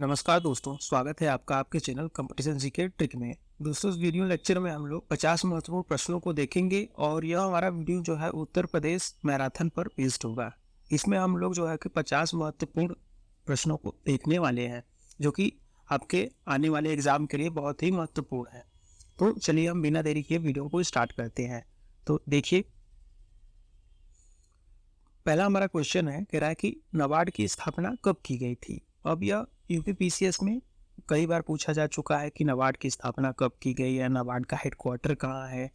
नमस्कार दोस्तों, स्वागत है आपका आपके चैनल कंपटीशन जीके ट्रिक में। दोस्तों, इस वीडियो लेक्चर में हम लोग 50 महत्वपूर्ण प्रश्नों को देखेंगे और यह हमारा वीडियो जो है उत्तर प्रदेश मैराथन पर बेस्ड होगा। इसमें हम लोग जो है कि 50 महत्वपूर्ण प्रश्नों को देखने वाले हैं, जो कि आपके आने वाले एग्जाम के लिए बहुत ही महत्वपूर्ण है। तो चलिए हम बिना देरी किए वीडियो को स्टार्ट करते हैं। तो देखिए, पहला हमारा क्वेश्चन है, कह रहा है कि नाबार्ड की स्थापना कब की गई थी। अब यह यूपीपीसीएस में कई बार पूछा जा चुका है कि नाबार्ड की स्थापना कब की गई है, नाबार्ड का हेडक्वार्टर कहाँ है।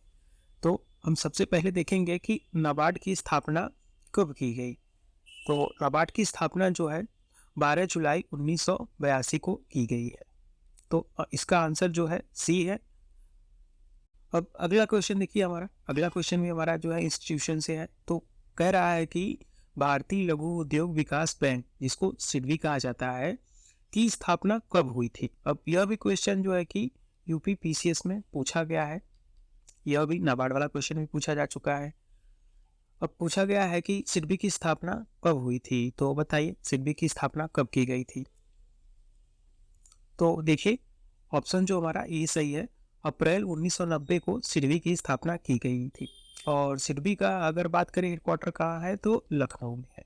तो हम सबसे पहले देखेंगे कि नाबार्ड की स्थापना कब की गई। तो नाबार्ड की स्थापना जो है 12 जुलाई 1982 को की गई है। तो इसका आंसर जो है सी है। अब अगला क्वेश्चन देखिए, हमारा अगला क्वेश्चन भी हमारा जो है इंस्टीट्यूशन से है। तो कह रहा है कि भारतीय लघु उद्योग विकास बैंक, जिसको सिडबी कहा जाता है, की स्थापना कब हुई थी। अब यह भी क्वेश्चन जो है कि यूपीपीसीएस में पूछा गया है। यह भी नाबार्ड वाला क्वेश्चन भी पूछा जा चुका है। अब पूछा गया है कि सिडबी की स्थापना कब हुई थी। तो बताइए, सिडबी की स्थापना कब की गई थी। तो देखिए, ऑप्शन जो हमारा ये सही है। अप्रैल 1990 को सिडबी की स्थापना की गई थी। और सिडबी का अगर बात करें हेडक्वार्टर कहाँ है, तो लखनऊ में है।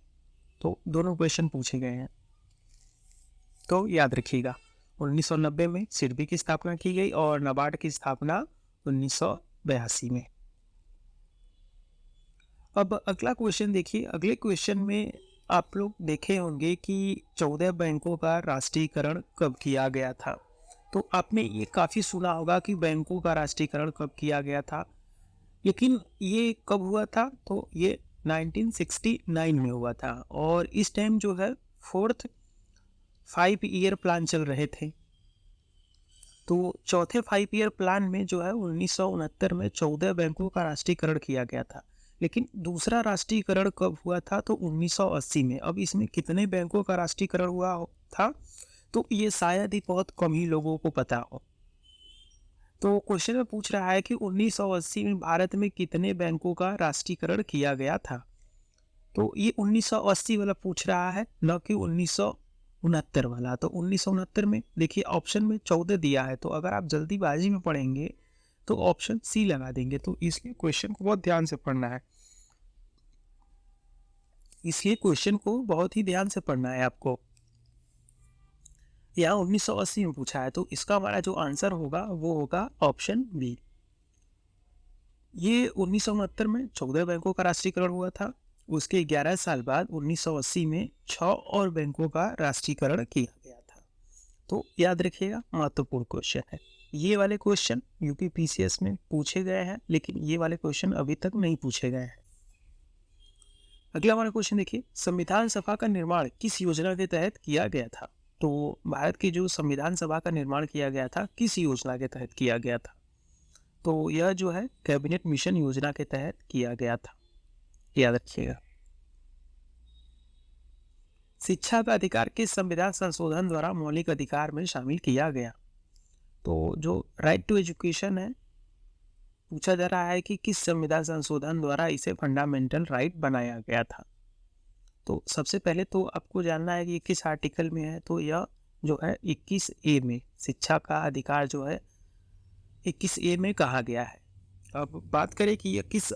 तो दोनों क्वेश्चन पूछे गए हैं, तो याद रखिएगा। 1990 में सिडबी की स्थापना की गई और नाबार्ड की स्थापना 1982 में। अब अगला क्वेश्चन देखिए, अगले क्वेश्चन में आप लोग देखे होंगे कि 14 बैंकों का राष्ट्रीयकरण कब किया गया था। तो आपने ये काफ़ी सुना होगा कि बैंकों का राष्ट्रीयकरण कब किया गया था, लेकिन ये कब हुआ था। तो ये 1969 में हुआ था। और इस टाइम जो है फोर्थ 5 ईयर प्लान चल रहे थे। तो चौथे 5 ईयर प्लान में जो है 1969 में 14 बैंकों का राष्ट्रीयकरण किया गया था। लेकिन दूसरा राष्ट्रीयकरण कब हुआ था, तो 1980 में। अब इसमें कितने बैंकों का राष्ट्रीयकरण हुआ था, तो ये शायद ही बहुत कम ही लोगों को पता हो। तो क्वेश्चन में पूछ रहा है कि 1980 में भारत में कितने बैंकों का राष्ट्रीयकरण किया गया था। तो ये 1980 वाला पूछ रहा है, न कि 1969 वाला। तो 1969 में देखिए ऑप्शन में 14 दिया है, तो अगर आप जल्दीबाजी में पढ़ेंगे तो ऑप्शन सी लगा देंगे। तो इसलिए क्वेश्चन को बहुत ध्यान से पढ़ना है। इसलिए क्वेश्चन को बहुत ही ध्यान से पढ़ना है आपको। यहाँ 1980 में पूछा है, तो इसका हमारा जो आंसर होगा वो होगा ऑप्शन बी। ये 1969 में 14 बैंकों का राष्ट्रीयकरण हुआ था। उसके 11 साल बाद 1980 में 6 और बैंकों का राष्ट्रीयकरण किया गया था। तो याद रखिएगा, महत्वपूर्ण क्वेश्चन है। ये वाले क्वेश्चन यूपीपीसीएस में पूछे गए हैं, लेकिन ये वाले क्वेश्चन अभी तक नहीं पूछे गए हैं। अगला हमारा क्वेश्चन देखिए, संविधान सभा का निर्माण किस योजना के तहत किया गया था। तो भारत की जो संविधान सभा का निर्माण किया गया था, किस योजना के तहत किया गया था। तो यह जो है कैबिनेट मिशन योजना के तहत किया गया था। याद रखिएगा। शिक्षा का अधिकार किस संविधान संशोधन द्वारा मौलिक अधिकार में शामिल किया गया। तो जो राइट टू एजुकेशन है, पूछा जा रहा है कि किस संविधान संशोधन द्वारा इसे फंडामेंटल राइट बनाया गया था। तो सबसे पहले तो आपको जानना है कि ये किस आर्टिकल में है। तो यह जो है 21A में शिक्षा का अधिकार जो है 21A में कहा गया है। अब बात करें कि यह किस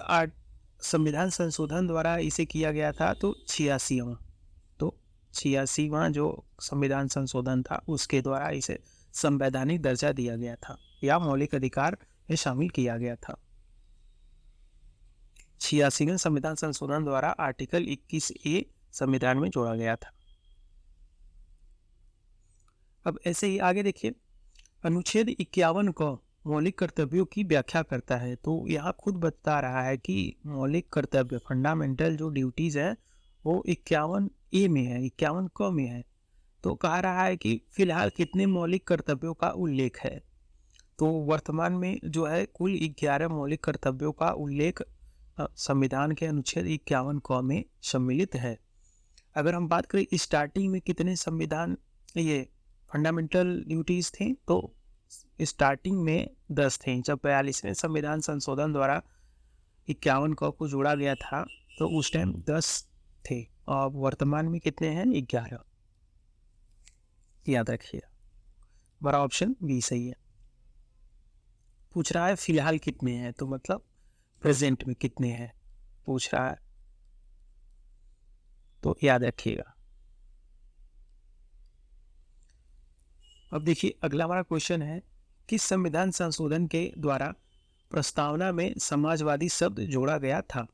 संविधान संशोधन द्वारा इसे किया गया था, तो 86वां। तो 86वां जो संविधान संशोधन था, उसके द्वारा इसे संवैधानिक दर्जा दिया गया था या मौलिक अधिकार में शामिल किया गया था। 86वें संविधान संशोधन द्वारा आर्टिकल 21A संविधान में जोड़ा गया था। अब ऐसे ही आगे देखिए, अनुच्छेद 51 को मौलिक कर्तव्यों की व्याख्या करता है। तो यहाँ खुद बता रहा है कि मौलिक कर्तव्य, फंडामेंटल जो ड्यूटीज है, वो 51A में है, 51 क में है। तो कहा रहा है कि फिलहाल कितने मौलिक कर्तव्यों का उल्लेख है। तो वर्तमान में जो है कुल 11 मौलिक कर्तव्यों का उल्लेख संविधान के अनुच्छेद 51 क में सम्मिलित है। अगर हम बात करें स्टार्टिंग में कितने संविधान ये फंडामेंटल ड्यूटीज थे, तो स्टार्टिंग में 10 थे। जब 42वें संविधान संशोधन द्वारा 51 को जोड़ा गया था, तो उस टाइम 10 थे और वर्तमान में कितने हैं, 11। याद रखिएगा, हमारा ऑप्शन बी सही है। पूछ रहा है फिलहाल कितने हैं, तो मतलब प्रेजेंट में कितने हैं पूछ रहा है, तो याद रखिएगा। अब देखिए अगला हमारा क्वेश्चन है, किस संविधान संशोधन के द्वारा प्रस्तावना में समाजवादी शब्द जोड़ा गया था।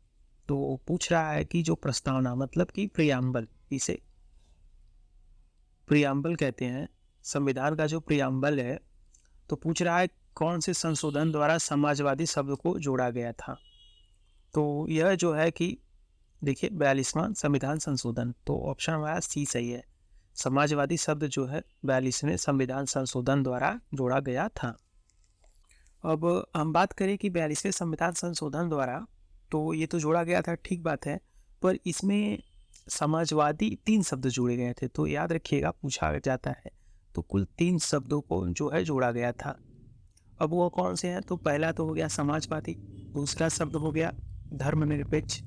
तो पूछ रहा है कि जो प्रस्तावना मतलब कि प्रियम्बल, इसे प्रियम्बल कहते हैं, संविधान का जो प्रियम्बल है, तो पूछ रहा है कौन से संशोधन द्वारा समाजवादी शब्द को जोड़ा गया था। तो यह जो है कि देखिए 42वां संविधान संशोधन, तो ऑप्शन हमारा सी सही है। समाजवादी शब्द जो है 42वें संविधान संशोधन द्वारा जोड़ा गया था। अब हम बात करें कि 42वें संविधान संशोधन द्वारा, तो ये तो जोड़ा गया था, ठीक बात है, पर इसमें समाजवादी 3 शब्द जोड़े गए थे। तो याद रखिएगा पूछा जाता है, तो कुल 3 शब्दों को जो है जोड़ा गया था। अब वो कौन से हैं, तो पहला तो हो गया समाजवादी, दूसरा शब्द हो गया धर्मनिरपेक्ष,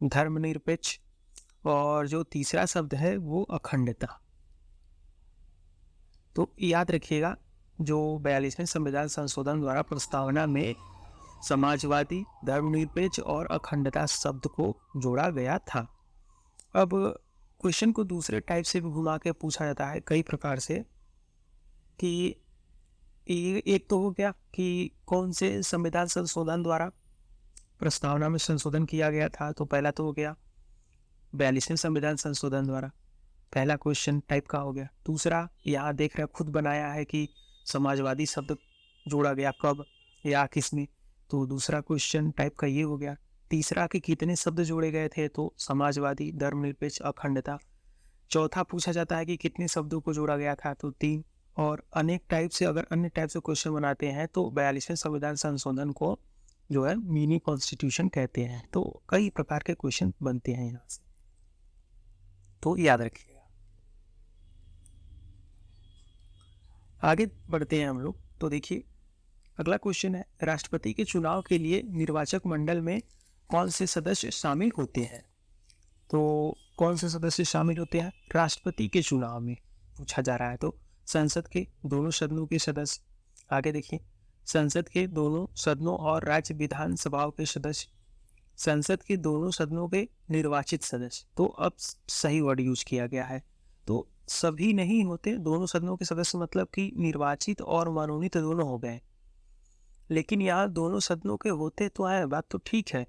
धर्मनिरपेक्ष, और जो तीसरा शब्द है वो अखंडता। तो याद रखिएगा जो 42वें संविधान संशोधन द्वारा प्रस्तावना में समाजवादी, धर्मनिरपेक्ष और अखंडता शब्द को जोड़ा गया था। अब क्वेश्चन को दूसरे टाइप से भी घुमा के पूछा जाता है कई प्रकार से, कि एक तो हो गया कि कौन से संविधान संशोधन द्वारा प्रस्तावना में संशोधन किया गया था, तो पहला तो हो गया 42वें संविधान संशोधन द्वारा, पहला क्वेश्चन टाइप का हो गया। दूसरा यहाँ देख रहे खुद बनाया है कि समाजवादी शब्द जोड़ा गया कब या किसमें, तो दूसरा क्वेश्चन टाइप का ये हो गया। तीसरा कि कितने शब्द जोड़े गए थे, तो समाजवादी, धर्मनिरपेक्ष, अखंडता। चौथा पूछा जाता है कि कितने शब्दों को जोड़ा गया था, तो 3। और अनेक टाइप से, अगर अन्य टाइप से क्वेश्चन बनाते हैं तो 42वें संविधान संशोधन को जो है मिनी कॉन्स्टिट्यूशन कहते हैं। तो कई प्रकार के क्वेश्चन बनते हैं यहाँ से, तो याद रखिएगा। आगे बढ़ते हैं हम लोग, तो देखिए अगला क्वेश्चन है, राष्ट्रपति के चुनाव के लिए निर्वाचक मंडल में कौन से सदस्य शामिल होते हैं। तो कौन से सदस्य शामिल होते हैं राष्ट्रपति के चुनाव में पूछा जा रहा है, तो संसद के दोनों सदनों के सदस्य, आगे देखिए संसद के दोनों सदनों और राज्य विधानसभाओं के सदस्य, संसद के दोनों सदनों के निर्वाचित सदस्य। तो अब सही वर्ड यूज किया गया है, तो सभी नहीं होते दोनों सदनों के सदस्य, मतलब कि निर्वाचित और मनोनीत दोनों हो गए, लेकिन यहाँ दोनों सदनों के होते तो आए, बात तो ठीक है,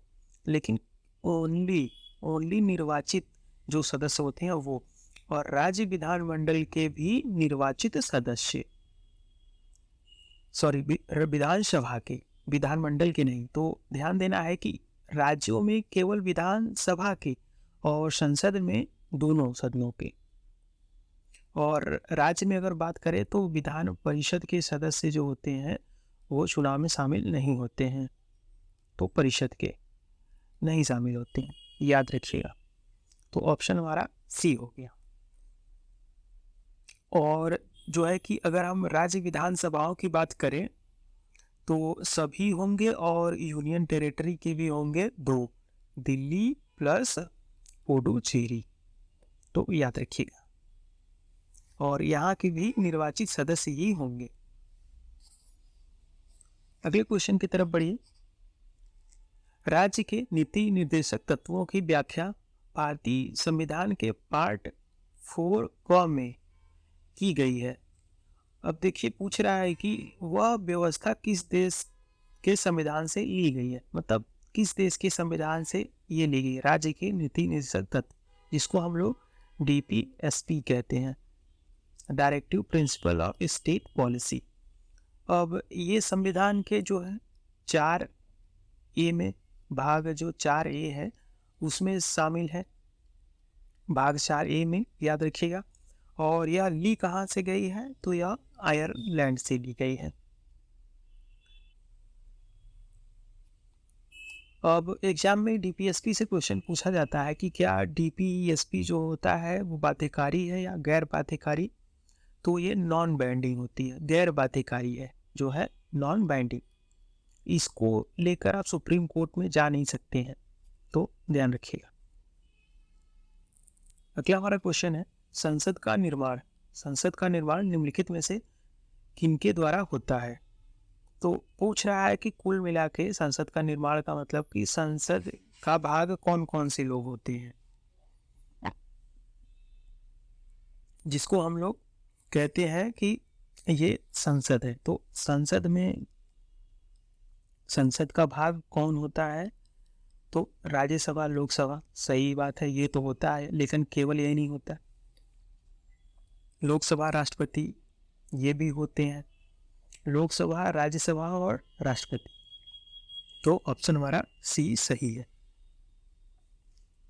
लेकिन ओनली निर्वाचित जो सदस्य होते हैं वो, और राज्य विधानमंडल के भी निर्वाचित सदस्य, सॉरी विधानसभा के, विधानमंडल के नहीं। तो ध्यान देना है कि राज्यों में केवल विधानसभा के और संसद में दोनों सदनों के, और राज्य में अगर बात करें तो विधान परिषद के सदस्य जो होते हैं वो चुनाव में शामिल नहीं होते हैं, तो परिषद के नहीं शामिल होते हैं, याद रखिएगा। तो ऑप्शन हमारा सी हो गया। और जो है कि अगर हम राज्य विधानसभाओं की बात करें तो सभी होंगे और यूनियन टेरिटरी के भी होंगे 2, दिल्ली प्लस पुडुचेरी, तो याद रखिएगा, और यहाँ के भी निर्वाचित सदस्य ही होंगे। अगले क्वेश्चन की तरफ बढ़िए, राज्य के नीति निर्देशक तत्वों की व्याख्या भारतीय संविधान के पार्ट 4 क में की गई है। अब देखिए पूछ रहा है कि वह व्यवस्था किस देश के संविधान से ली गई है, मतलब किस देश के संविधान से ये ली गई है राज्य के नीति निर्देशक तत्व, जिसको हम लोग DPSP कहते हैं, directive principle of state policy. अब ये संविधान के जो है 4A में, भाग जो 4A है उसमें शामिल है, भाग 4A में, याद रखिएगा। और यह ली कहाँ से गई है, तो यह आयरलैंड से ली गई है। अब एग्जाम में DPSP से क्वेश्चन पूछा जाता है कि क्या DPSP जो होता है वो बाध्यकारी है या गैर बाध्यकारी, तो ये नॉन बाइंडिंग होती है, गैर बाध्यकारी है जो है, नॉन बाइंडिंग। इसको लेकर आप सुप्रीम कोर्ट में जा नहीं सकते हैं, तो ध्यान रखिएगा। अगला हमारा क्वेश्चन है, संसद का निर्माण निम्नलिखित में से किनके द्वारा होता है? तो पूछ रहा है कि कुल मिला के संसद का निर्माण का मतलब कि संसद का भाग कौन कौन से लोग होते हैं, जिसको हम लोग कहते हैं कि ये संसद है। तो संसद का भाग कौन होता है? तो राज्यसभा, लोकसभा, सही बात है, ये तो होता है, लेकिन केवल यही नहीं होता, लोकसभा, राष्ट्रपति ये भी होते हैं, लोकसभा, राज्यसभा और राष्ट्रपति। तो ऑप्शन हमारा सी सही है।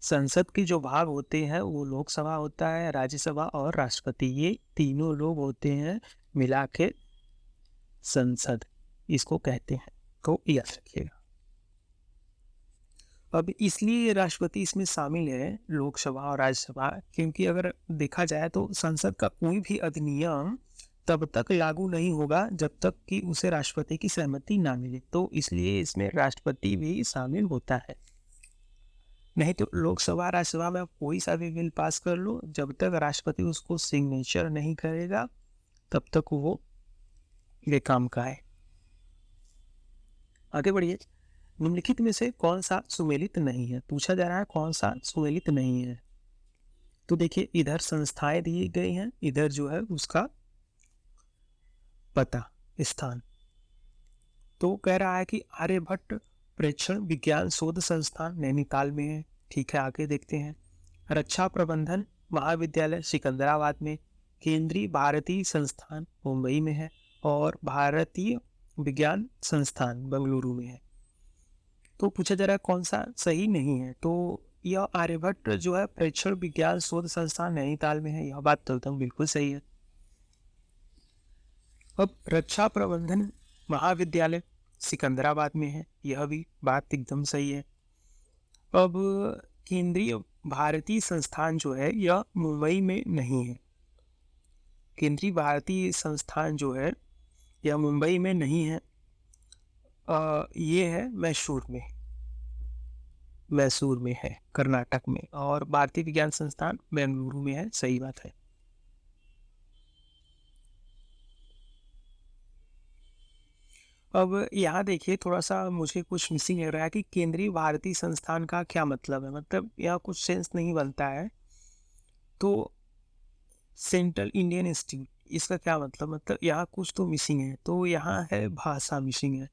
संसद के जो भाग होते हैं वो लोकसभा होता है, राज्यसभा और राष्ट्रपति, ये तीनों लोग होते हैं मिला के संसद इसको कहते हैं, तो याद रखिएगा। अब इसलिए राष्ट्रपति इसमें शामिल है, लोकसभा और राज्यसभा, क्योंकि अगर देखा जाए तो संसद का कोई भी अधिनियम तब तक लागू नहीं होगा जब तक कि उसे राष्ट्रपति की सहमति ना मिले, तो इसलिए इसमें राष्ट्रपति भी शामिल होता है। नहीं तो लोकसभा, राज्यसभा में कोई सा भी बिल पास कर लो, जब तक राष्ट्रपति उसको सिग्नेचर नहीं करेगा तब तक वो बेकाम का है। आगे बढ़िए, निम्नलिखित में से कौन सा सुमेलित नहीं है? पूछा जा रहा है कौन सा सुमेलित नहीं है। तो देखिए, इधर संस्थाएं दी गई हैं, इधर जो है उसका पता, स्थान। तो कह रहा है कि आर्यभट्ट प्रेक्षण विज्ञान शोध संस्थान नैनीताल में है। ठीक है, आगे देखते हैं। रक्षा प्रबंधन महाविद्यालय सिकंदराबाद में, केंद्रीय भारतीय संस्थान मुंबई में है और भारतीय विज्ञान संस्थान बेंगलुरु में है। तो पूछा जा रहा है कौन सा सही नहीं है। तो यह आर्यभट्ट जो है प्रेक्षण विज्ञान शोध संस्थान नैनीताल में है, यह बात तो एकदम बिल्कुल सही है। अब रक्षा प्रबंधन महाविद्यालय सिकंदराबाद में है, यह भी बात एकदम सही है। अब केंद्रीय भारतीय संस्थान जो है यह मुंबई में नहीं है, केंद्रीय भारतीय संस्थान जो है यह मुंबई में नहीं है, ये है मैसूर में है, कर्नाटक में, और भारतीय विज्ञान संस्थान बेंगलुरु में है, सही बात है। अब यहाँ देखिए, थोड़ा सा मुझे कुछ मिसिंग लग रहा है कि केंद्रीय भारतीय संस्थान का क्या मतलब है, मतलब यहाँ कुछ सेंस नहीं बनता है। तो सेंट्रल इंडियन इंस्टीट्यूट, इसका क्या मतलब यहाँ कुछ तो मिसिंग है, तो यहाँ है भाषा मिसिंग है।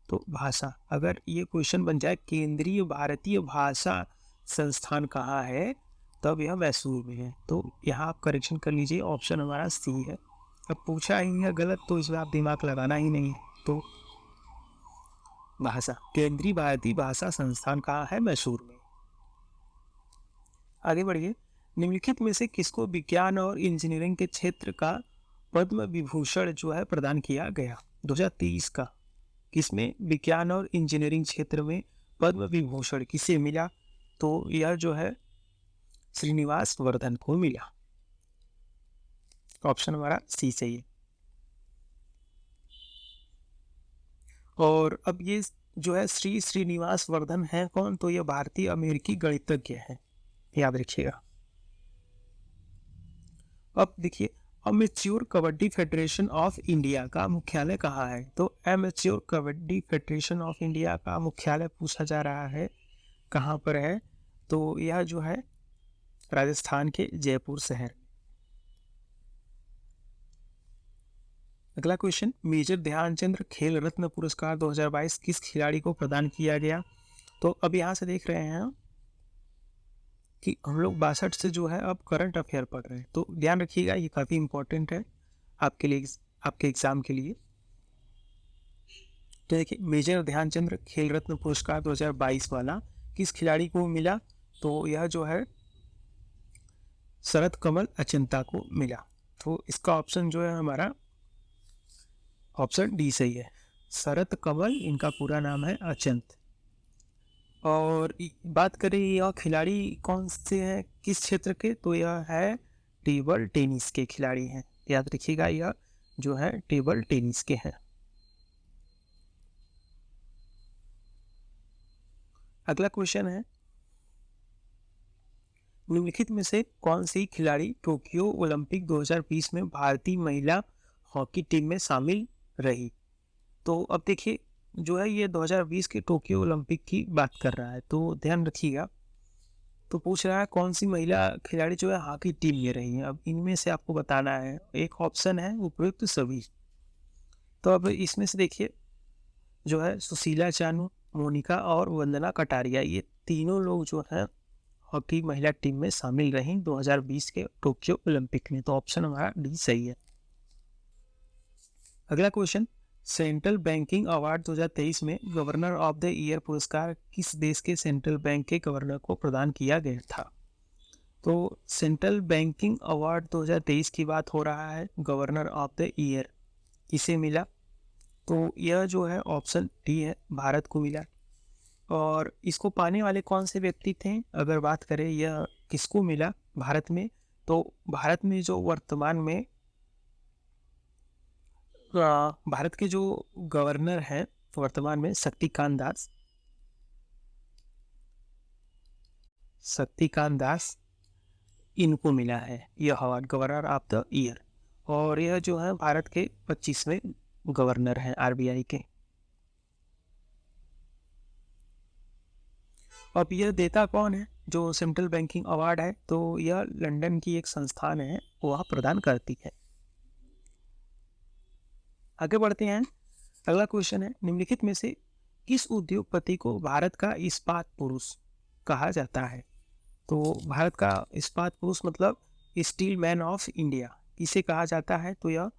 तो भाषा, अगर ये क्वेश्चन बन जाए केंद्रीय भारतीय भाषा संस्थान कहाँ है, तब यह मैसूर में है। तो यहाँ आप करेक्शन कर लीजिए, ऑप्शन हमारा सी है। अब पूछा ही है गलत तो इसमें आप दिमाग लगाना ही नहीं है। तो भाषा, केंद्रीय भारतीय भाषा संस्थान कहाँ है, मैसूर में। आगे बढ़िए, निम्नलिखित में से किसको विज्ञान और इंजीनियरिंग के क्षेत्र का पद्म विभूषण जो है प्रदान किया गया 2023 का? किसमें विज्ञान और इंजीनियरिंग क्षेत्र में पद्म विभूषण किसे मिला? तो यह जो है श्रीनिवास वर्धन को मिला, ऑप्शन हमारा सी सही है। और अब ये जो है श्रीनिवास वर्धन है कौन? तो यह भारतीय अमेरिकी गणितज्ञ है, याद रखिएगा। अब देखिए, amateur kabaddi federation of India का मुख्यालय कहाँ है? तो amateur kabaddi federation of India का मुख्यालय पूछा जा रहा है कहाँ पर है? तो यह जो है राजस्थान के जयपुर शहर। अगला क्वेश्चन, मेजर ध्यानचंद खेल रत्न पुरस्कार 2022 किस खिलाड़ी को प्रदान किया गया? तो अब यहाँ से देख रहे हैं कि हम लोग 62 से जो है अब करंट अफेयर पढ़ रहे हैं, तो ध्यान रखिएगा, ये काफ़ी इंपॉर्टेंट है आपके लिए, आपके एग्जाम के लिए। तो देखिए, मेजर ध्यानचंद खेल रत्न पुरस्कार 2022 वाला किस खिलाड़ी को मिला? तो यह जो है शरद कमल अचिंता को मिला। तो इसका ऑप्शन जो है हमारा ऑप्शन डी सही है, शरद कमल इनका पूरा नाम है, अचिंत। और बात करें यह खिलाड़ी कौन से हैं, किस क्षेत्र के? तो यह है टेबल टेनिस के खिलाड़ी हैं, याद रखिएगा, यह जो है टेबल टेनिस के हैं। अगला क्वेश्चन है, निम्नलिखित में से कौन सी खिलाड़ी टोक्यो ओलंपिक 2020 में भारतीय महिला हॉकी टीम में शामिल रही? तो अब देखिए, जो है ये 2020 के टोक्यो ओलंपिक की बात कर रहा है, तो ध्यान रखिएगा। तो पूछ रहा है कौन सी महिला खिलाड़ी जो है हॉकी टीम में रही है। अब इनमें से आपको बताना है, एक ऑप्शन है उपयुक्त सभी। तो अब इसमें से देखिए, जो है सुशीला चानू, मोनिका और वंदना कटारिया, ये तीनों लोग जो है हॉकी महिला टीम में शामिल रहीं 2020 के टोक्यो ओलंपिक में। तो ऑप्शन हमारा डी सही है। अगला क्वेश्चन, सेंट्रल बैंकिंग अवार्ड 2023 में गवर्नर ऑफ द ईयर पुरस्कार किस देश के सेंट्रल बैंक के गवर्नर को प्रदान किया गया था? तो सेंट्रल बैंकिंग अवार्ड 2023 की बात हो रहा है, गवर्नर ऑफ द ईयर किसे मिला? तो यह जो है ऑप्शन डी है, भारत को मिला। और इसको पाने वाले कौन से व्यक्ति थे? अगर बात करें यह किसको मिला भारत में, तो भारत में जो वर्तमान में भारत के जो गवर्नर हैं वर्तमान में, शक्तिकांत दास, इनको मिला है यह award, governor of the year. और यह जो है भारत के 25वें गवर्नर हैं आरबीआई के। अब यह देता कौन है जो सेंट्रल बैंकिंग अवार्ड है? तो यह लंदन की एक संस्थान है, वह प्रदान करती है। आगे बढ़ते हैं। अगला क्वेश्चन है, निम्नलिखित में से किस उद्योगपति को भारत का इस्पात पुरुष कहा जाता है? तो भारत का इस्पात पुरुष मतलब स्टील मैन ऑफ इंडिया इसे कहा जाता है, तो यह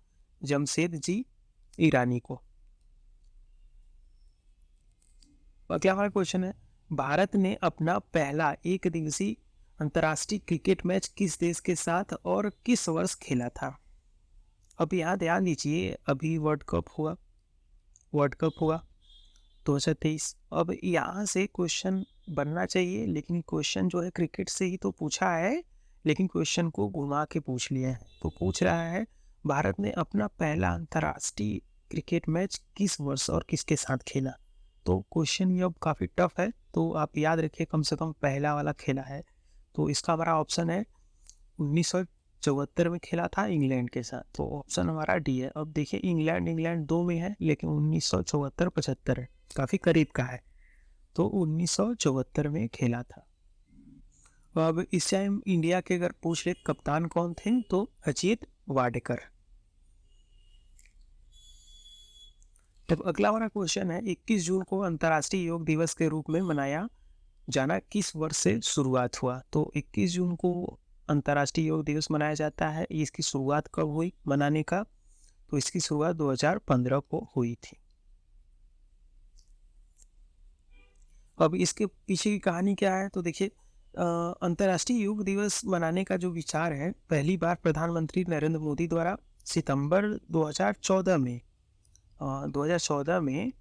जमशेद जी ईरानी को। अगला हमारा क्वेश्चन है, भारत ने अपना पहला एक दिवसीय अंतर्राष्ट्रीय क्रिकेट मैच किस देश के साथ और किस वर्ष खेला था? अब यहाँ ध्यान दीजिए, अभी वर्ल्ड कप हुआ 2023। अब यहाँ से क्वेश्चन बनना चाहिए, लेकिन क्वेश्चन जो है क्रिकेट से ही तो पूछा है, लेकिन क्वेश्चन को घुमा के पूछ लिया है। तो पूछ रहा है भारत ने अपना पहला अंतर्राष्ट्रीय क्रिकेट मैच किस वर्ष और किसके साथ खेला। तो क्वेश्चन ये अब काफ़ी टफ है, तो आप याद रखिए कम से कम पहला वाला खेला है। तो इसका हमारा ऑप्शन है 1974 में खेला था इंग्लैंड के साथ, तो ऑप्शन हमारा डी है। अब देखिए इंग्लैंड दो में है, लेकिन 1974 75 है, काफ़ी करीब का है। तो 1974 में खेला था। अब इस टाइम इंडिया के अगर पूछ ले कप्तान कौन थे, तो अजीत वाडेकर। तब अगला हमारा क्वेश्चन है, 21 जून को अंतर्राष्ट्रीय योग दिवस के रूप में मनाया जाना किस वर्ष से शुरुआत हुआ? तो 21 जून को अंतर्राष्ट्रीय योग दिवस मनाया जाता है। इसकी शुरुआत कब हुई मनाने का? तो इसकी शुरुआत 2015 को हुई थी। अब इसके पीछे की कहानी क्या है? तो देखिए, अंतर्राष्ट्रीय योग दिवस मनाने का जो विचार है, पहली बार प्रधानमंत्री नरेंद्र मोदी द्वारा सितंबर 2014 में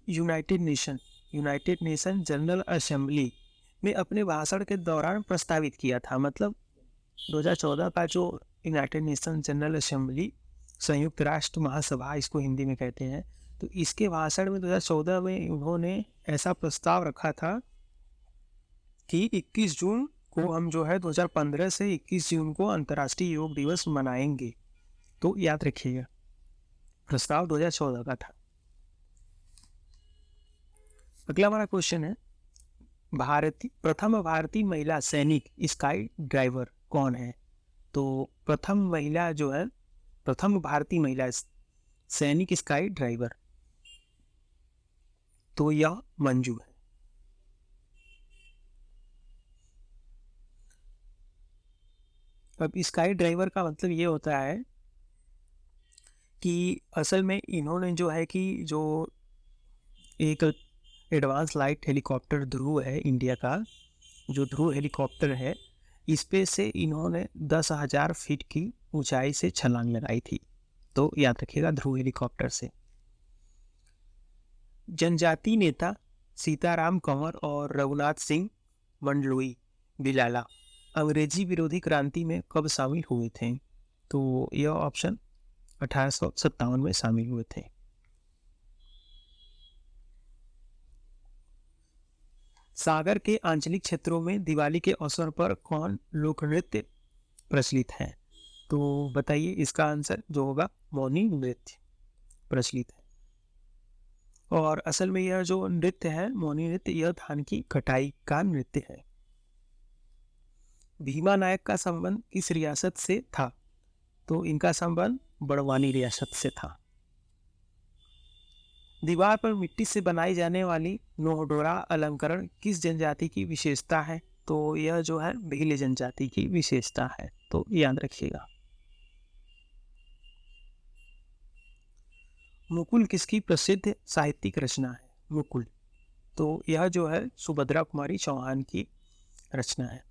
यूनाइटेड नेशन जनरल असेंबली में अपने भाषण के दौरान प्रस्तावित किया था। मतलब 2014 का जो यूनाइटेड नेशन जनरल असेंबली, संयुक्त राष्ट्र महासभा इसको हिंदी में कहते हैं, तो इसके भाषण में 2014 में उन्होंने ऐसा प्रस्ताव रखा था कि 21 जून को हम जो है 2015 से 21 जून को अंतर्राष्ट्रीय योग दिवस मनाएंगे। तो याद रखिएगा, प्रस्ताव 2014 का था। अगला हमारा क्वेश्चन है, प्रथम भारतीय महिला सैनिक स्काई ड्राइवर कौन है? तो प्रथम भारतीय महिला सैनिक स्काई ड्राइवर, तो यह मंजू है। अब स्काई ड्राइवर का मतलब ये होता है कि असल में इन्होंने जो है कि जो एक एडवांस लाइट हेलीकॉप्टर ध्रुव है इंडिया का, जो ध्रुव हेलीकॉप्टर है, इस पे से इन्होंने 10,000 फीट की ऊंचाई से छलांग लगाई थी। तो याद रखिएगा, ध्रुव हेलीकॉप्टर से। जनजातीय नेता सीताराम कंवर और रघुनाथ सिंह मंडलोई बिलाला अंग्रेजी विरोधी क्रांति में कब शामिल हुए थे? तो यह ऑप्शन 1857 में शामिल हुए थे। सागर के आंचलिक क्षेत्रों में दिवाली के अवसर पर कौन लोक नृत्य प्रचलित है? तो बताइए इसका आंसर जो होगा मौनी नृत्य प्रचलित है। और असल में यह जो नृत्य है मौनी नृत्य, यह धान की कटाई का नृत्य है। भीमा नायक का संबंध किस रियासत से था? तो इनका संबंध बड़वानी रियासत से था। दीवार पर मिट्टी से बनाई जाने वाली नोहडोरा अलंकरण किस जनजाति की विशेषता है? तो यह जो है भील जनजाति की विशेषता है, तो याद रखिएगा। मुकुल किसकी प्रसिद्ध साहित्यिक रचना है? मुकुल, तो यह जो है सुभद्रा कुमारी चौहान की रचना है।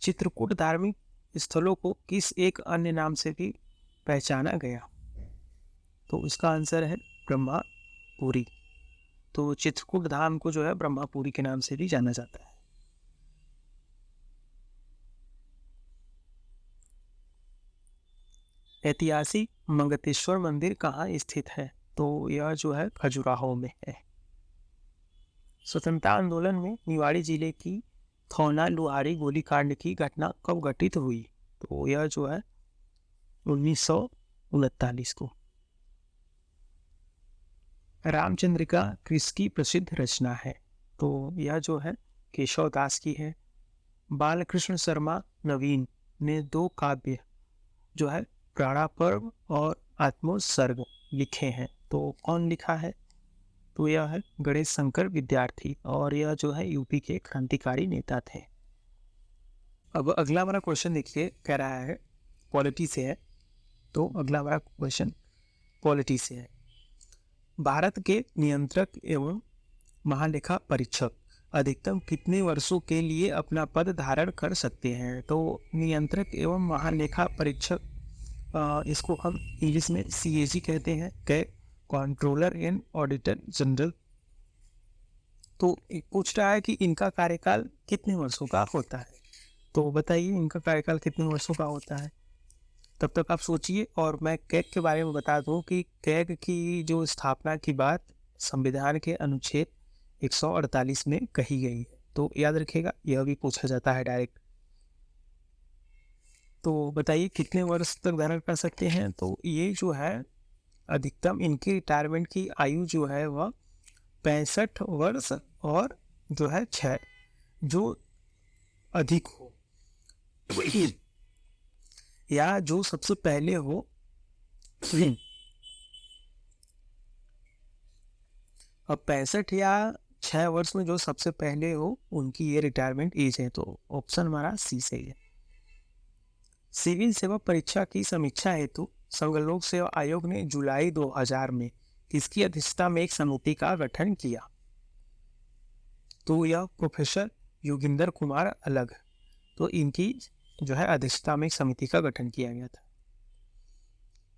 चित्रकूट धार्मिक स्थलों को किस एक अन्य नाम से भी पहचाना गया? तो इसका आंसर है ब्रह्मापुरी। तो चित्रकूट धाम को जो है ब्रह्मापुरी के नाम से भी जाना जाता है। ऐतिहासिक मंगतेश्वर मंदिर कहाँ स्थित है? तो यह जो है खजुराहो में है। स्वतंत्रता आंदोलन में निवाड़ी जिले की थौना लुहारी गोलीकांड की घटना कब घटित हुई? तो यह जो है 1939 को। रामचंद्रिका किसकी प्रसिद्ध रचना है? तो यह जो है केशव दास की है। बालकृष्ण शर्मा नवीन ने 2 काव्य जो है प्राणा पर्व और आत्मोत्सर्ग लिखे हैं, तो कौन लिखा है? तो यह है गणेश शंकर विद्यार्थी, और यह जो है यूपी के क्रांतिकारी नेता थे। अब अगला हमारा क्वेश्चन देखिए, कह रहा है पॉलिटी से है। तो अगला हमारा क्वेश्चन पॉलिटी से है। भारत के नियंत्रक एवं महालेखा परीक्षक अधिकतम कितने वर्षों के लिए अपना पद धारण कर सकते हैं? तो नियंत्रक एवं महालेखा परीक्षक, इसको हम इंग्लिश में CAG कहते हैं, कंट्रोलर एंड ऑडिटर जनरल। तो पूछ रहा है कि इनका कार्यकाल कितने वर्षों का होता है? तो बताइए इनका कार्यकाल कितने वर्षों का होता है? तब तक आप सोचिए, और मैं कैग के बारे में बता दूं कि कैग की जो स्थापना की बात संविधान के अनुच्छेद 148 में कही गई है, तो याद रखिएगा, यह भी पूछा जाता है डायरेक्ट। तो बताइए कितने वर्ष तक धारण कर सकते हैं? तो ये जो है अधिकतम इनकी रिटायरमेंट की आयु जो है वह 65 वर्ष और जो है 6 जो अधिक हो या जो सबसे पहले हो। अब 65 या 6 वर्ष में जो सबसे पहले हो उनकी ये रिटायरमेंट एज है, तो ऑप्शन हमारा सी सही है। सिविल सेवा परीक्षा की समीक्षा हेतु संघ लोक सेवा आयोग ने जुलाई 2000 में किसकी अध्यक्षता में एक समिति का गठन किया? तो यह प्रोफेसर योगिंदर कुमार अलग, तो इनकी जो है अध्यक्षता में एक समिति का गठन किया गया था।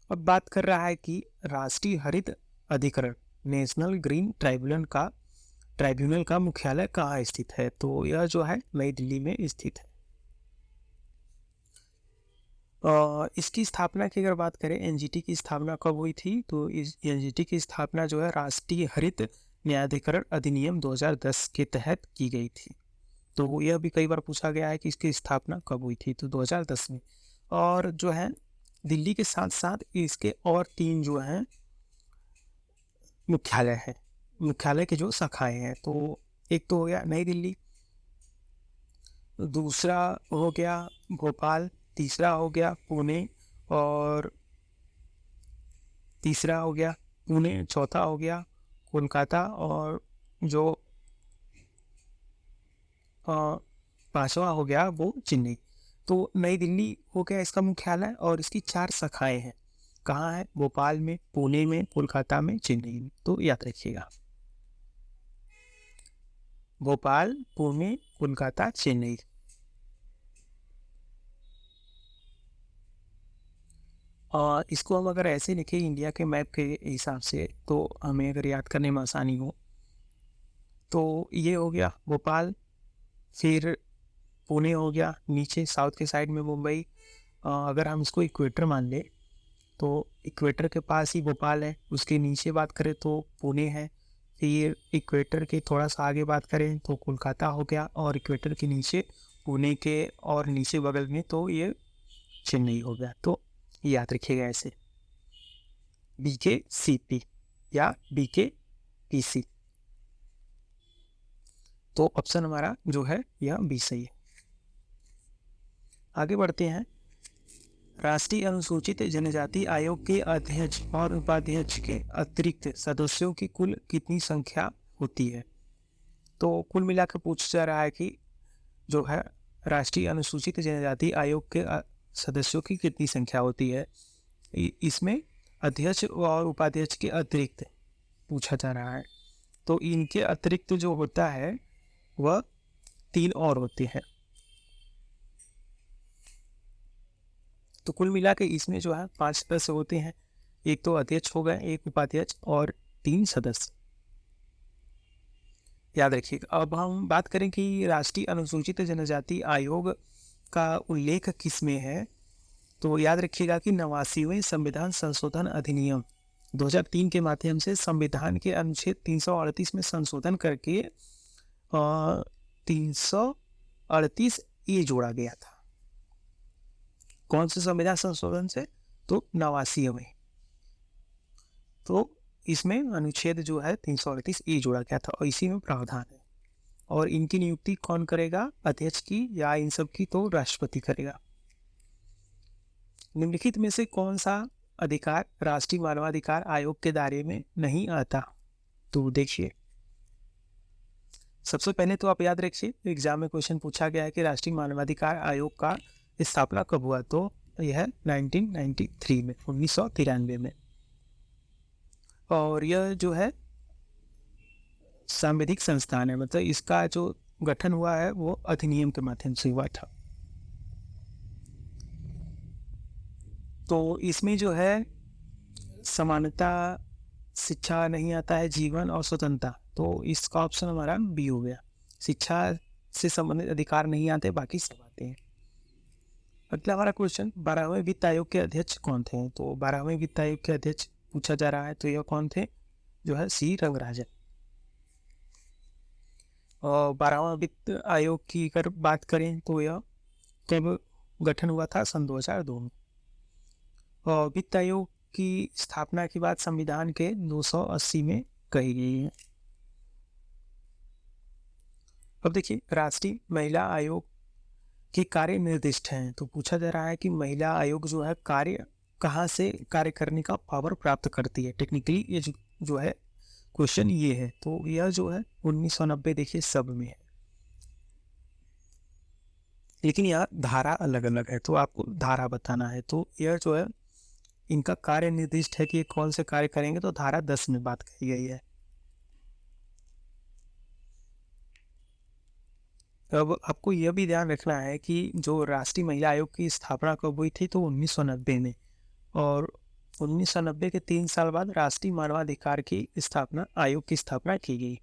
अब बात कर रहा है कि राष्ट्रीय हरित अधिकरण नेशनल ग्रीन ट्राइब्यूनल का मुख्यालय कहाँ स्थित है? तो यह जो है नई दिल्ली में स्थित है। इसकी स्थापना की अगर बात करें, NGT की स्थापना कब हुई थी? तो इस NGT की स्थापना जो है राष्ट्रीय हरित न्यायाधिकरण अधिनियम 2010 के तहत की गई थी। तो यह भी कई बार पूछा गया है कि इसकी स्थापना कब हुई थी, तो 2010 में। और जो है दिल्ली के साथ साथ इसके और 3 जो हैं मुख्यालय है, मुख्यालय के जो शाखाएं हैं। तो एक तो हो गया नई दिल्ली, दूसरा हो गया भोपाल, तीसरा हो गया पुणे, और तीसरा हो गया पुणे, चौथा हो गया कोलकाता, और जो पांचवा हो गया वो चेन्नई। तो नई दिल्ली हो गया इसका मुख्यालय, और इसकी 4 शाखाएं हैं। कहाँ है? भोपाल में, पुणे में, कोलकाता में, चेन्नई में। तो याद रखिएगा, भोपाल, पुणे, कोलकाता, चेन्नई। और इसको हम अगर ऐसे लिखें इंडिया के मैप के हिसाब से, तो हमें अगर याद करने में आसानी हो, तो ये हो गया भोपाल, फिर पुणे हो गया, नीचे साउथ के साइड में मुंबई। अगर हम इसको इक्वेटर मान लें, तो इक्वेटर के पास ही भोपाल है। उसके नीचे बात करें तो पुणे है, ये इक्वेटर के थोड़ा सा आगे बात करें तो कोलकाता हो गया, और इक्वेटर के नीचे पुणे के और नीचे बगल में तो ये चेन्नई हो गया। तो याद रखिएगा ऐसे BKCP या BKPC। तो ऑप्शन हमारा जो है यह बी सही है। आगे बढ़ते हैं। राष्ट्रीय अनुसूचित जनजाति आयोग के अध्यक्ष और उपाध्यक्ष के अतिरिक्त सदस्यों की कुल कितनी संख्या होती है? तो कुल मिलाकर पूछा जा रहा है कि जो है राष्ट्रीय अनुसूचित जनजाति आयोग के सदस्यों की कितनी संख्या होती है। इसमें अध्यक्ष और उपाध्यक्ष के अतिरिक्त पूछा जा रहा है। तो इनके अतिरिक्त जो होता है वह 3 और होते हैं। तो कुल मिला के इसमें जो है 5 सदस्य होते हैं। एक तो अध्यक्ष हो गए, एक उपाध्यक्ष और 3 सदस्य। याद रखिएगा। अब हम बात करें कि राष्ट्रीय अनुसूचित जनजाति आयोग का उल्लेख किस में है। तो याद रखिएगा कि 89वें संविधान संशोधन अधिनियम 2003 के माध्यम से संविधान के अनुच्छेद 338 में संशोधन करके 338 ए जोड़ा गया था। कौन से संविधान संशोधन से? तो 89वें। तो इसमें अनुच्छेद जो है 338 ए जोड़ा गया था और इसी में प्रावधान है। और इनकी नियुक्ति कौन करेगा? अध्यक्ष की या इन सब की तो राष्ट्रपति करेगा। निम्नलिखित में से कौन सा अधिकार राष्ट्रीय मानवाधिकार आयोग के दायरे में नहीं आता? तो देखिए, सबसे पहले तो आप याद रखिए, एग्जाम में क्वेश्चन पूछा गया है कि राष्ट्रीय मानवाधिकार आयोग का स्थापना कब हुआ। तो यह 1993 में, 1993 में। और यह जो है सांविधिक संस्थान है, मतलब इसका जो गठन हुआ है वो अधिनियम के माध्यम से हुआ था। तो इसमें जो है समानता, शिक्षा नहीं आता है, जीवन और स्वतंत्रता। तो इसका ऑप्शन हमारा बी हो गया। शिक्षा से संबंधित अधिकार नहीं आते, बाकी सब आते हैं। अगला हमारा क्वेश्चन, 12वें वित्त आयोग के अध्यक्ष कौन थे? तो 12वें वित्त आयोग के अध्यक्ष पूछा जा रहा है। तो यह कौन थे? जो है सी रंगराजन। और 12वां वित्त आयोग की अगर बात करें तो यह कब गठन हुआ था? सन 2002 में। और वित्त आयोग की स्थापना की बात संविधान के 280 में कही गई है। अब देखिए, राष्ट्रीय महिला आयोग के कार्य निर्दिष्ट हैं। तो पूछा जा रहा है कि महिला आयोग जो है कार्य कहाँ से कार्य करने का पावर प्राप्त करती है। टेक्निकली ये जो है क्वेश्चन ये है। तो यह जो है 1990 देखिए सब में है, लेकिन यह धारा अलग अलग है, तो आपको धारा बताना है। तो यह जो है इनका कार्य निर्दिष्ट है कि ये कौन से कार्य करेंगे। तो धारा 10 में बात कही गई है। अब आपको यह भी ध्यान रखना है कि जो राष्ट्रीय महिला आयोग की स्थापना कब हुई थी? तो 1990 में। और 1990 के 3 साल बाद राष्ट्रीय मानवाधिकार की स्थापना आयोग की स्थापना की गई।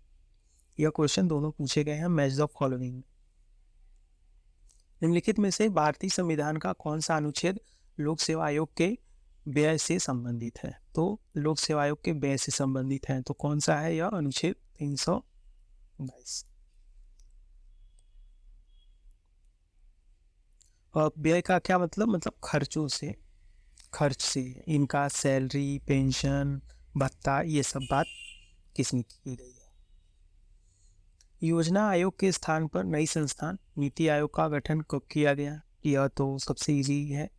यह क्वेश्चन दोनों पूछे गए हैं मैच द फॉलोइंग। निम्नलिखित में से भारतीय संविधान का कौन सा अनुच्छेद लोक सेवा आयोग के व्यय से संबंधित है? तो लोक सेवा आयोग के व्यय से संबंधित है। तो कौन सा है यह? अनुच्छेद 322। और व्यय का क्या मतलब? मतलब खर्चों से, खर्च से इनका सैलरी, पेंशन, भत्ता, ये सब बात किसने की गई है। योजना आयोग के स्थान पर नई संस्थान नीति आयोग का गठन कब किया गया? यह तो सबसे इजी है,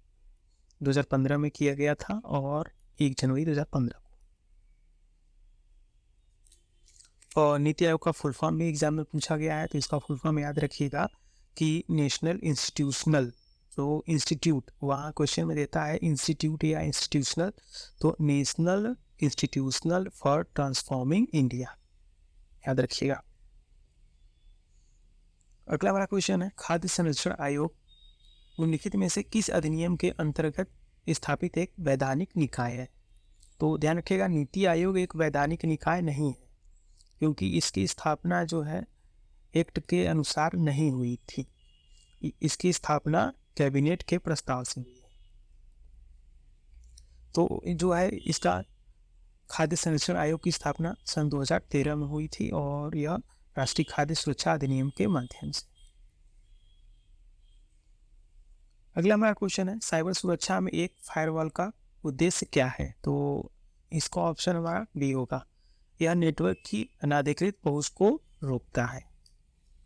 2015 में किया गया था और 1 जनवरी 2015 को। और नीति आयोग का फुल फॉर्म भी एग्जाम में पूछा गया है। तो इसका फुल फॉर्म याद रखिएगा कि नेशनल इंस्टीट्यूशनल, तो इंस्टीट्यूट वहाँ क्वेश्चन में देता है इंस्टीट्यूट या इंस्टीट्यूशनल, तो national institutional for transforming India, याद रखिएगा। अगला हमारा क्वेश्चन है, खाद्य संरक्षण आयोग निम्नलिखित में से किस अधिनियम के अंतर्गत स्थापित एक वैधानिक निकाय है? तो ध्यान रखिएगा, नीति आयोग एक वैधानिक निकाय नहीं है, क्योंकि इसकी स्थापना जो है एक्ट के अनुसार नहीं हुई थी। इसकी स्थापना कैबिनेट के प्रस्ताव से हुई है। तो जो है इसका खाद्य संरक्षण आयोग की स्थापना सन 2013 में हुई थी और यह राष्ट्रीय खाद्य सुरक्षा अधिनियम के माध्यम से। अगला हमारा क्वेश्चन है, साइबर सुरक्षा में एक फायरवॉल का उद्देश्य क्या है? तो इसका ऑप्शन हमारा बी होगा, यह नेटवर्क की अनाधिकृत पहुंच को रोकता है।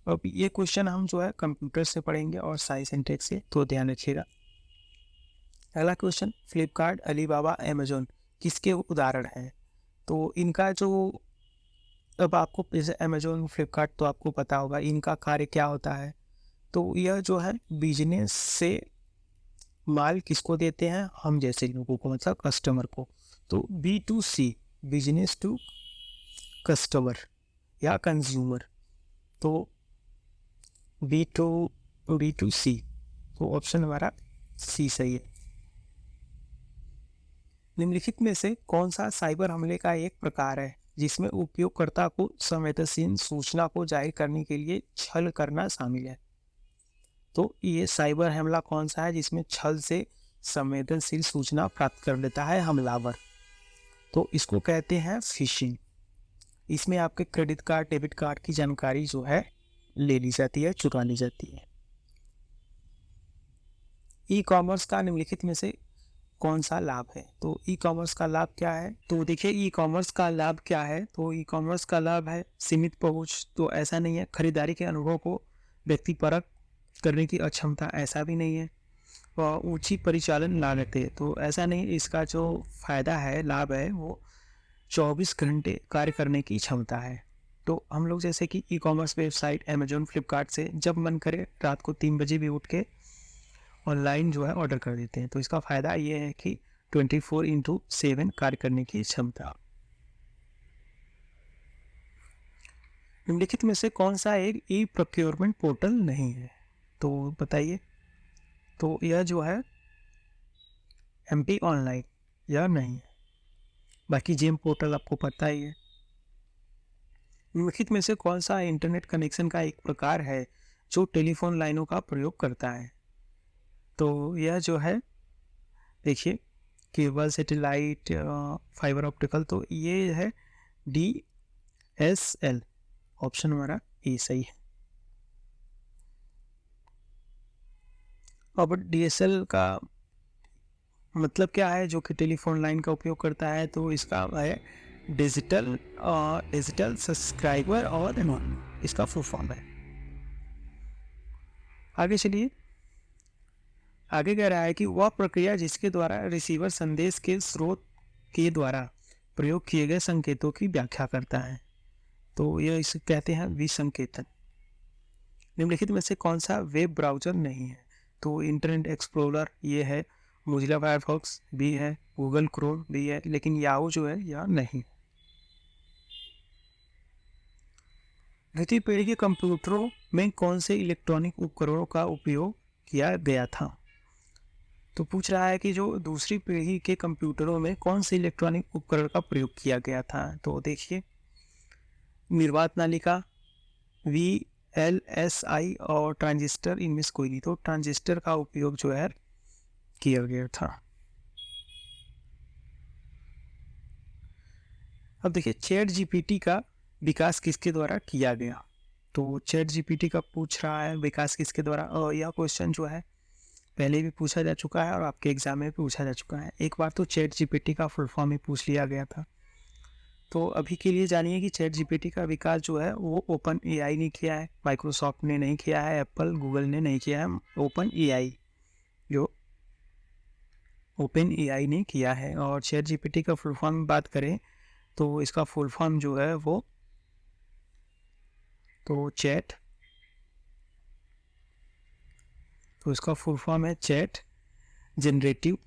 अब ये क्वेश्चन हम जो है कंप्यूटर से पढ़ेंगे और साई सिंटेक्स से, तो ध्यान रखिएगा। अगला क्वेश्चन, फ्लिपकार्ट, अलीबाबा, अमेजोन किसके उदाहरण हैं? तो इनका जो, अब आपको जैसे अमेजोन, फ्लिपकार्ट तो आपको पता होगा इनका कार्य क्या होता है। तो यह जो है बिजनेस से माल किसको देते हैं? हम जैसे लोगों को, मतलब कस्टमर को। तो B2C, बिजनेस टू कस्टमर या कंज्यूमर, तो B2C, तो ऑप्शन हमारा सी सही है। निम्नलिखित में से कौन सा साइबर हमले का एक प्रकार है जिसमें उपयोगकर्ता को संवेदनशील सूचना को जाहिर करने के लिए छल करना शामिल है? तो ये साइबर हमला कौन सा है जिसमें छल से संवेदनशील सूचना प्राप्त कर लेता है हमलावर? तो इसको कहते हैं फिशिंग। इसमें आपके क्रेडिट कार्ड, डेबिट कार्ड की जानकारी जो है ले ली जाती है, चुरा ली जाती है। ई कॉमर्स का निम्नलिखित में से कौन सा लाभ है? तो ई कॉमर्स का लाभ क्या है? तो देखिए ई कॉमर्स का लाभ क्या है, तो ई कॉमर्स का लाभ है सीमित पहुंच, तो ऐसा नहीं है। खरीदारी के अनुभव को व्यक्तिपरक करने की अक्षमता, ऐसा भी नहीं है। और ऊंची परिचालन लागत है, तो ऐसा नहीं। इसका जो फायदा है, लाभ है, वो 24 घंटे कार्य करने की क्षमता है। तो हम लोग जैसे कि e commerce website Amazon, Flipkart से जब मन करे रात को 3 बजे भी उठ के ऑनलाइन जो है ऑर्डर कर देते हैं। तो इसका फ़ायदा ये है कि 24/7 कार्य करने की क्षमता। निम्नलिखित में से कौन सा एक ई प्रोक्योरमेंट पोर्टल नहीं है? तो बताइए। तो यह जो है MP ऑनलाइन या नहीं है। बाकी जेम पोर्टल आपको पता ही है। निम्नलिखित में से कौन सा इंटरनेट कनेक्शन का एक प्रकार है जो टेलीफोन लाइनों का प्रयोग करता है? तो यह जो है, देखिए, केबल, सैटेलाइट, फाइबर ऑप्टिकल, तो ये है DSL, ऑप्शन हमारा ए सही है। अब DSL का मतलब क्या है जो कि टेलीफोन लाइन का उपयोग करता है? तो इसका है डिजिटल सब्सक्राइबर और इसका फुल फॉर्म है। आगे चलिए। आगे कह रहा है कि वह प्रक्रिया जिसके द्वारा रिसीवर संदेश के स्रोत के द्वारा प्रयोग किए गए संकेतों की व्याख्या करता है। तो यह इसे कहते हैं विसंकेतन। निम्नलिखित में से कौन सा वेब ब्राउज़र नहीं है? तो इंटरनेट एक्सप्लोरर ये है, मोजिला फायरफॉक्स भी है, गूगल क्रोम भी है, लेकिन याहू जो है यह नहीं। द्वितीय पीढ़ी के कंप्यूटरों में कौन से इलेक्ट्रॉनिक उपकरणों का उपयोग किया गया था? तो पूछ रहा है कि जो दूसरी पीढ़ी के कंप्यूटरों में कौन से इलेक्ट्रॉनिक उपकरण का प्रयोग किया गया था? तो देखिए, निर्वात नालिका, VLSI और ट्रांजिस्टर, इनमें से कोई नहीं। तो ट्रांजिस्टर का उपयोग जो है किया गया था। अब देखिए, चैट GPT का विकास किसके द्वारा किया गया? तो चैट GPT का पूछ रहा है विकास किसके द्वारा, और यह क्वेश्चन जो है पहले भी पूछा जा चुका है और आपके एग्जाम में भी पूछा जा चुका है। एक बार तो चैट GPT का फुल फॉर्म ही पूछ लिया गया था। तो अभी के लिए जानिए कि चैट GPT का विकास जो है वो OpenAI ने किया है, माइक्रोसॉफ्ट ने नहीं किया है, एप्पल, गूगल ने नहीं किया है। OpenAI ने किया है। और चैट GPT का फुल फॉर्म बात करें तो इसका फुल फॉर्म जो है वो, तो इसका फुल फॉर्म है चैट जनरेटिव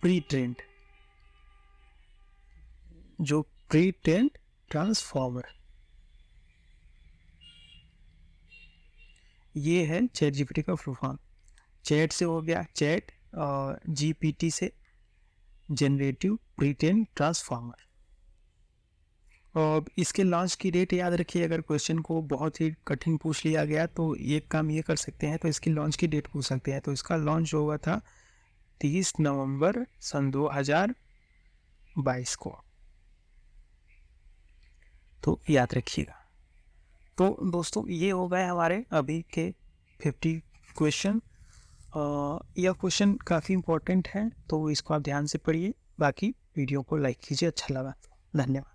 प्री ट्रेंड, जो प्री ट्रेंड ट्रांसफॉर्मर, ये है चैट GPT का फुल फॉर्म। चैट से हो गया चैट, और GPT से जनरेटिव प्री ट्रेंड ट्रांसफॉर्मर। और इसके लॉन्च की डेट याद रखिए। अगर क्वेश्चन को बहुत ही कठिन पूछ लिया गया तो एक काम ये कर सकते हैं, तो इसकी लॉन्च की डेट पूछ सकते हैं। तो इसका लॉन्च जो हुआ था 30 नवंबर सन 2022 को। तो याद रखिएगा। तो दोस्तों ये हो गए हमारे अभी के 50 क्वेश्चन। यह क्वेश्चन काफ़ी इम्पोर्टेंट है, तो इसको आप ध्यान से पढ़िए। बाकी वीडियो को लाइक कीजिए अच्छा लगा। धन्यवाद।